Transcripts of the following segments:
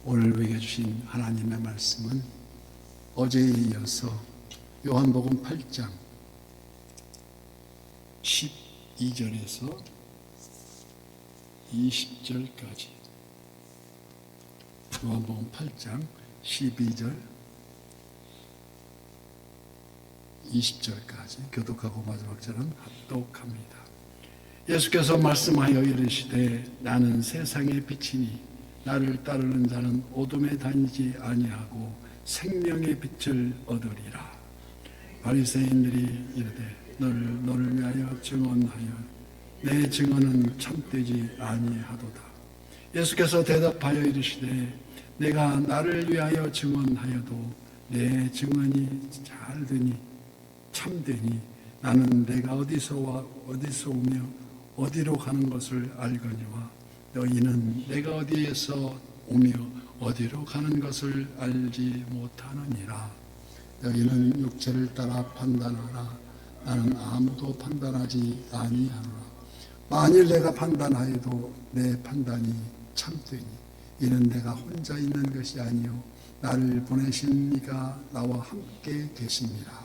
오늘 우리에게 주신 하나님의 말씀은 어제에 이어서 요한복음 8장 12절에서 20절까지, 요한복음 8장 12절 20절까지 교독하고 마지막 절은 합독합니다. 예수께서 말씀하여 이르시되 나는 세상의 빛이니 나를 따르는 자는 어둠에 다니지 아니하고 생명의 빛을 얻으리라. 바리새인들이 이르되 너를 위하여 증언하여 내 증언은 참되지 아니하도다. 예수께서 대답하여 이르시되 내가 나를 위하여 증언하여도 내 증언이 잘되니 참되니 나는 내가 어디서 오며 어디로 가는 것을 알거니와 너희는 내가 어디에서 오며 어디로 가는 것을 알지 못하느니라. 너희는 육체를 따라 판단하라. 나는 아무도 판단하지 아니하노라. 만일 내가 판단하여도 내 판단이 참되니 이는 내가 혼자 있는 것이 아니요 나를 보내신 이가 나와 함께 계심이라.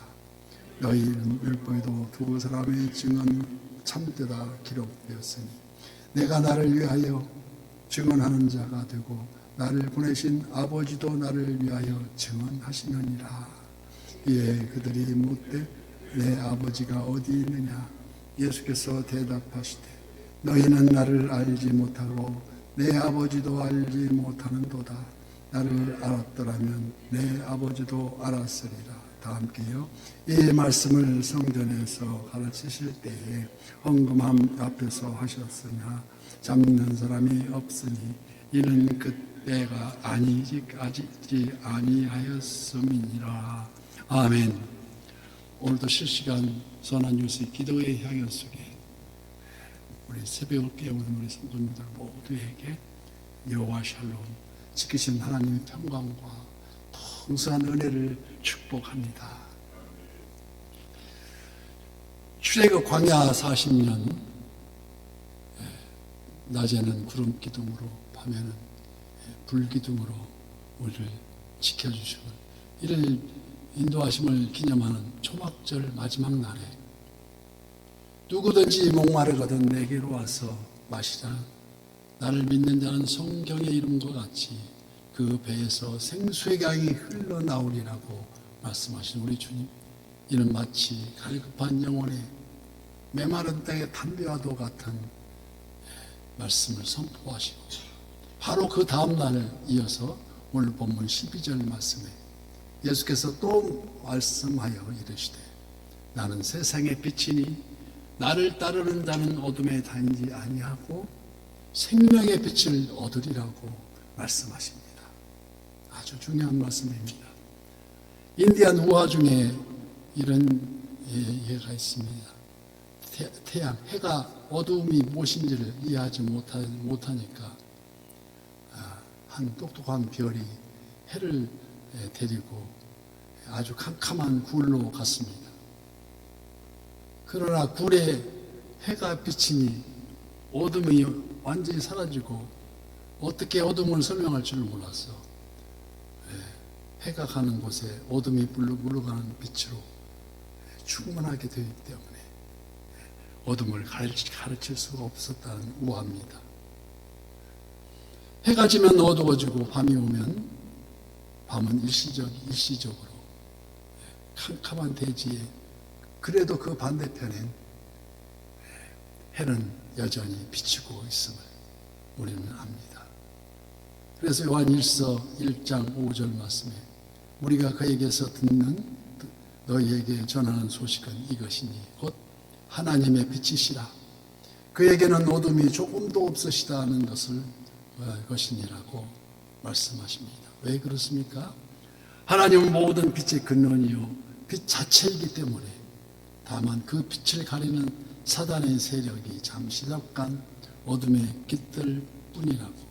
너희 율법에도 두 사람의 증언 참되다 기록되었으니 내가 나를 위하여 증언하는 자가 되고 나를 보내신 아버지도 나를 위하여 증언하시느니라. 이에 그들이 묻되 내 아버지가 어디 있느냐? 예수께서 대답하시되 너희는 나를 알지 못하고 내 아버지도 알지 못하는도다. 나를 알았더라면 내 아버지도 알았으리라. 다 함께요. 이 말씀을 성전에서 가르치실 때에 헌금함 앞에서 하셨으나 잡는 사람이 없으니 이는 그때가 아니지 아니하였음이니라. 아멘. 오늘도 실시간 선한뉴스 기도의 향연 속에 우리 새벽을 깨우는 우리 성도님들 모두에게 여호와 샬롬 지키신 하나님의 평강과 풍성한 은혜를 축복합니다. 출애굽 광야 40년, 낮에는 구름 기둥으로, 밤에는 불 기둥으로 우리를 지켜주시고 이를 인도하심을 기념하는 초막절 마지막 날에 누구든지 목마르거든 내게로 와서 마시라. 나를 믿는 자는 성경의 이름과 같이 그 배에서 생수의 강이 흘러나오리라고 말씀하신 우리 주님, 이는 마치 갈급한 영혼의 메마른 땅의 담배와도 같은 말씀을 선포하시고 바로 그 다음 날을 이어서 오늘 본문 12절 말씀에 예수께서 또 말씀하여 이르시되 나는 세상의 빛이니 나를 따르는 자는 어둠에 다니지 아니하고 생명의 빛을 얻으리라고 말씀하십니다. 아주 중요한 말씀입니다. 인디안 우화 중에 이런 예가 있습니다. 태양, 해가 어두움이 무엇인지를 이해하지 못하니까 한 똑똑한 별이 해를 데리고 아주 캄캄한 굴로 갔습니다. 그러나 굴에 해가 비치니 어둠이 완전히 사라지고 어떻게 어둠을 설명할 줄 몰랐어. 해가 가는 곳에 어둠이 물러가는 빛으로 충분하게 되기 때문에 어둠을 가르칠 수가 없었다는 우화입니다. 해가 지면 어두워지고 밤이 오면 밤은 일시적으로 캄캄한 대지에 그래도 그 반대편엔 해는 여전히 비치고 있음을 우리는 압니다. 그래서 요한일서 1장 5절 말씀에 우리가 그에게서 듣는 너희에게 전하는 소식은 이것이니 곧 하나님의 빛이시라. 그에게는 어둠이 조금도 없으시다 하는 것이니라고 말씀하십니다. 왜 그렇습니까? 하나님은 모든 빛의 근원이요 빛 자체이기 때문에 다만 그 빛을 가리는 사단의 세력이 잠시 잠깐 어둠에 깃들 뿐이라고.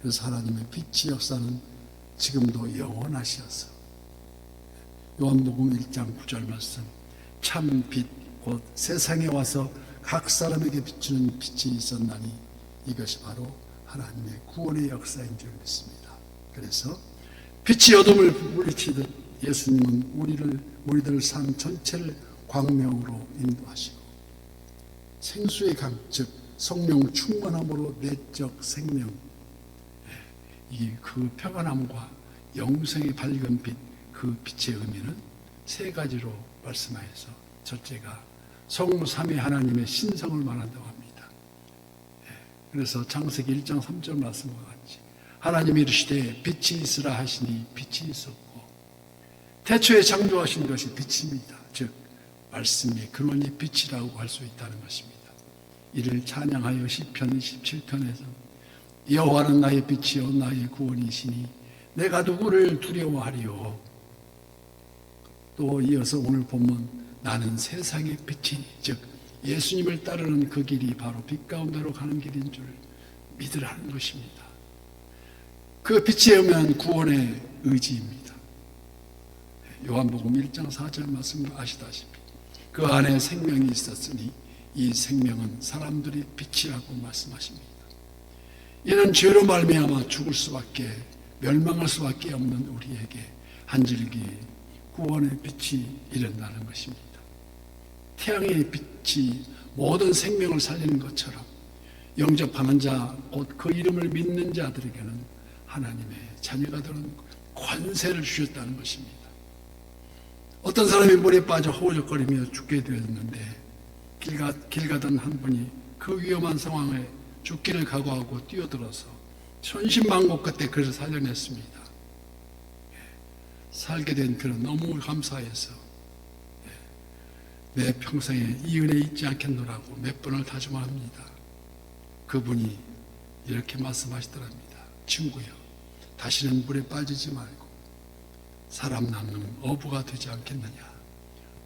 그래서 하나님의 빛의 역사는 지금도 영원하시어서 요한복음 1장 9절 말씀 참 빛 곧 세상에 와서 각 사람에게 비추는 빛이 있었나니 이것이 바로 하나님의 구원의 역사인 줄 믿습니다. 그래서 빛이 어둠을 물리치듯 예수님은 우리들 삶 전체를 광명으로 인도하시고 생수의 강, 즉 성령 충만함으로 내적 생명, 그 평안함과 영생의 밝은 빛, 그 빛의 의미는 세 가지로 말씀하여서 첫째가 성삼위 하나님의 신성을 말한다고 합니다. 그래서 창세기 1장 3절 말씀과 같이 하나님이 이르시되 빛이 있으라 하시니 빛이 있었고 태초에 창조하신 것이 빛입니다. 즉 말씀의 근원이 빛이라고 할 수 있다는 것입니다. 이를 찬양하여 시편 27편에서 여호와는 나의 빛이요 나의 구원이시니 내가 누구를 두려워하리요. 또 이어서 오늘 본문 나는 세상의 빛이니 즉 예수님을 따르는 그 길이 바로 빛 가운데로 가는 길인 줄 믿으라는 것입니다. 그 빛에 의한 구원의 의지입니다. 요한복음 1장 4절 말씀 아시다시피 그 안에 생명이 있었으니 이 생명은 사람들이 빛이라고 말씀하십니다. 이는 죄로 말미암아 죽을 수밖에 멸망할 수밖에 없는 우리에게 한 줄기 구원의 빛이 이른다는 것입니다. 태양의 빛이 모든 생명을 살리는 것처럼 영접하는 자, 곧 그 이름을 믿는 자들에게는 하나님의 자녀가 되는 권세를 주셨다는 것입니다. 어떤 사람이 물에 빠져 허우적거리며 죽게 되었는데 길 가던 한 분이 그 위험한 상황에 죽기를 각오하고 뛰어들어서 천신만고 끝에 그를 살려냈습니다. 살게 된 그는 너무 감사해서 내 평생에 이 은혜 잊지 않겠노라고 몇 번을 다짐합니다. 그분이 이렇게 말씀하시더랍니다. 친구여, 다시는 물에 빠지지 말고 사람 낳는 어부가 되지 않겠느냐.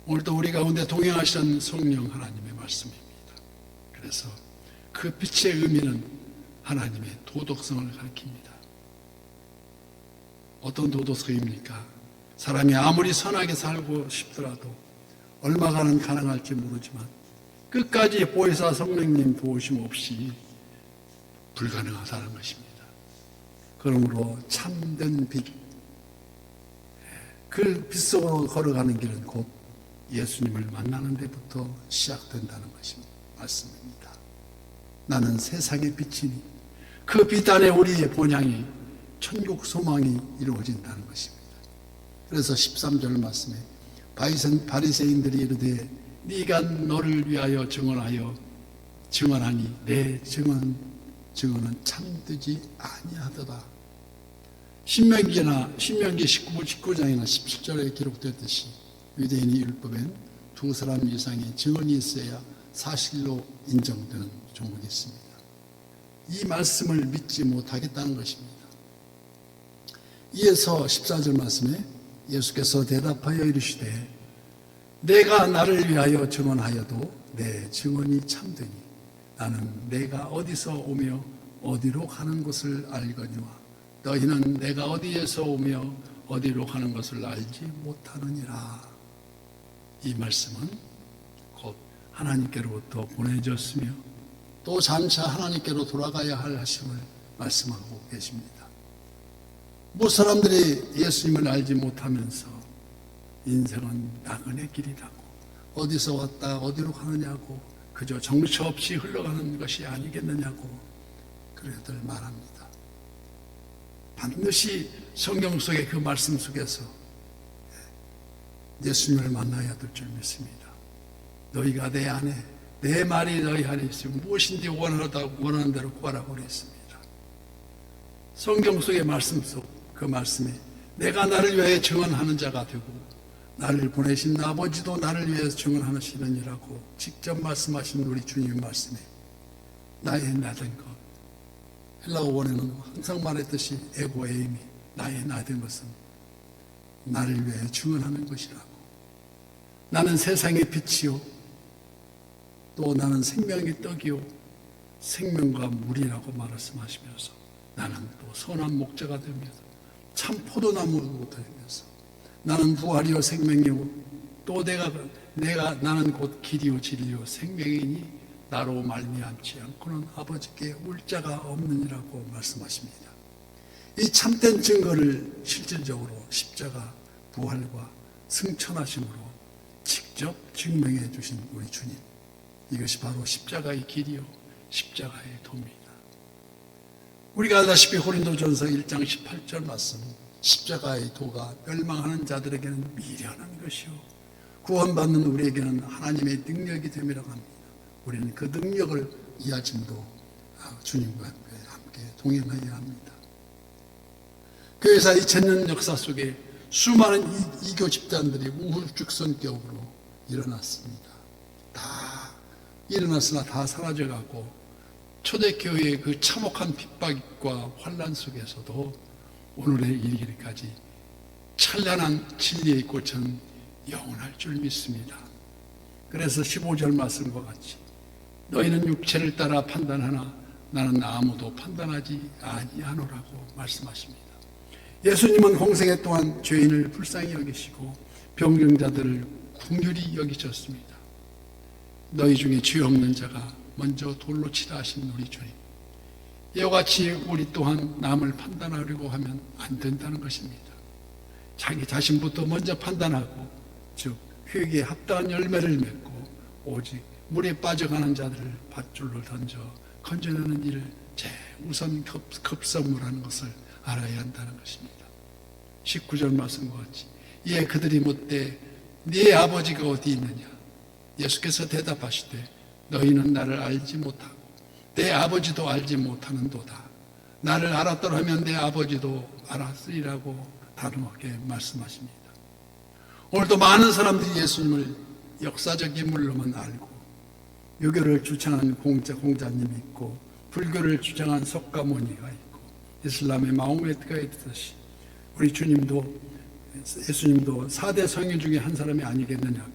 오늘도 우리 가운데 동행하시는 성령 하나님의 말씀입니다. 그래서 그 빛의 의미는 하나님의 도덕성을 가리킵니다. 어떤 도덕성입니까? 사람이 아무리 선하게 살고 싶더라도 얼마간은 가능할지 모르지만 끝까지 보혜사 성령님 도우심 없이 불가능하다는 것입니다. 그러므로 참된 빛, 그 빛 속으로 걸어가는 길은 곧 예수님을 만나는 데부터 시작된다는 것입니다. 말씀입니다. 나는 세상의 빛이니 그 빛 안에 우리의 본향이 천국 소망이 이루어진다는 것입니다. 그래서 13절 말씀에 바리새인들이 이르되 네가 너를 위하여 증언하니 내 증언은 참되지 아니하더라. 신명기 19장이나 17절에 기록되었듯이 유대인의 율법엔 두 사람 이상의 증언이 있어야 사실로 인정되는 종목이 있습니다. 이 말씀을 믿지 못하겠다는 것입니다. 이에서 14절 말씀에 예수께서 대답하여 이르시되 내가 나를 위하여 증언하여도 내 증언이 참되니 나는 내가 어디서 오며 어디로 가는 것을 알거니와 너희는 내가 어디에서 오며 어디로 가는 것을 알지 못하느니라. 이 말씀은 곧 하나님께로부터 보내졌으며 또 장차 하나님께로 돌아가야 할 하심을 말씀하고 계십니다. 뭐 사람들이 예수님을 알지 못하면서 인생은 나그네 길이라고 어디서 왔다 어디로 가느냐고 그저 정처 없이 흘러가는 것이 아니겠느냐고 그래들 말합니다. 반드시 성경 속의 그 말씀 속에서 예수님을 만나야 될 줄 믿습니다. 너희가 내 안에 내 말이 너희 안에 있으면 무엇인지 원하는 대로 구하라고 그랬습니다. 성경 속의 말씀 속 그 말씀에 내가 나를 위하여 증언하는 자가 되고 나를 보내신 아버지도 나를 위해서 증언하시느니라고 직접 말씀하신 우리 주님의 말씀에 나의 나된 것, 헬라어 원어는 항상 말했듯이 에고 에이미, 나의 나된 것은 나를 위하여 증언하는 것이라고. 나는 세상의 빛이요 또 나는 생명의 떡이요 생명과 물이라고 말씀하시면서 나는 또 선한 목자가 되면서 참 포도나무가 되면서 나는 부활이요 생명이요 또 나는 곧 길이요 진리요 생명이니 나로 말미암지 않고는 아버지께 올 자가 없느니라고 말씀하십니다. 이 참된 증거를 실질적으로 십자가 부활과 승천하심으로 직접 증명해 주신 우리 주님, 이것이 바로 십자가의 길이요 십자가의 도입니다. 우리가 알다시피 고린도전서 1장 18절 말씀, 십자가의 도가 멸망하는 자들에게는 미련한 것이요 구원받는 우리에게는 하나님의 능력이 됨이라고 합니다. 우리는 그 능력을 이해하심도 주님과 함께 동행하여야 합니다. 교회사 2000년 역사 속에 수많은 이교 집단들이 우후죽순격으로 일어났습니다. 다 일어났으나 다 사라져가고 초대교회의 그 참혹한 핍박과 환란 속에서도 오늘에 이르기까지 찬란한 진리의 꽃은 영원할 줄 믿습니다. 그래서 15절 말씀과 같이 너희는 육체를 따라 판단하나 나는 아무도 판단하지 아니하노라고 말씀하십니다. 예수님은 공생애 동안 죄인을 불쌍히 여기시고 병정자들을 긍휼히 여기셨습니다. 너희 중에 죄 없는 자가 먼저 돌로 치라 하신 우리 주님, 이와 같이 우리 또한 남을 판단하려고 하면 안 된다는 것입니다. 자기 자신부터 먼저 판단하고, 즉 회개에 합당한 열매를 맺고 오직 물에 빠져가는 자들을 밧줄로 던져 건져내는 일을 우선 급선무라는 것을 알아야 한다는 것입니다. 19절 말씀과 같이 이에 그들이 묻되 네 아버지가 어디 있느냐? 예수께서 대답하시되 너희는 나를 알지 못하고 내 아버지도 알지 못하는도다. 나를 알았더라면 내 아버지도 알았으리라고 단호하게 말씀하십니다. 오늘도 많은 사람들이 예수님을 역사적 인물로만 알고 유교를 주창한 공자님이 있고 불교를 주장한 석가모니가 있고 이슬람의 마호메트가 있듯이 우리 예수님도 4대 성인 중에 한 사람이 아니겠느냐고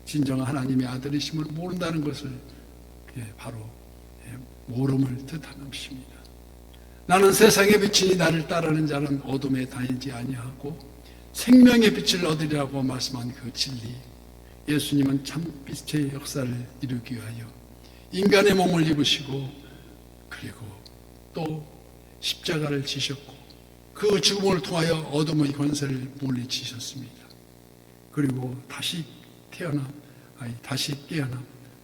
진정한 하나님의 아들이심을 모른다는 것을 바로 모름을 뜻하는 것입니다. 나는 세상의 빛이니 나를 따르는 자는 어둠에 다니지 아니하고 생명의 빛을 얻으리라고 말씀한 그 진리, 예수님은 참빛의 역사를 이루기 위하여 인간의 몸을 입으시고 그리고 또 십자가를 지셨고 그 죽음을 통하여 어둠의 권세를 물리치셨습니다. 그리고 다시 깨어나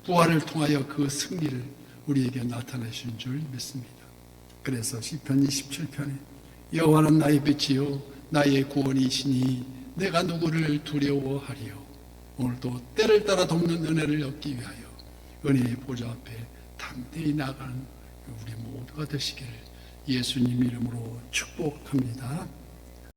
부활을 통하여 그 승리를 우리에게 나타내신 줄 믿습니다. 그래서 시편 27편에 여호와는 나의 빛이요 나의 구원이시니 내가 누구를 두려워하리요. 오늘도 때를 따라 돕는 은혜를 얻기 위하여 은혜의 보좌 앞에 담대히 나가는 우리 모두가 되시기를 예수님 이름으로 축복합니다.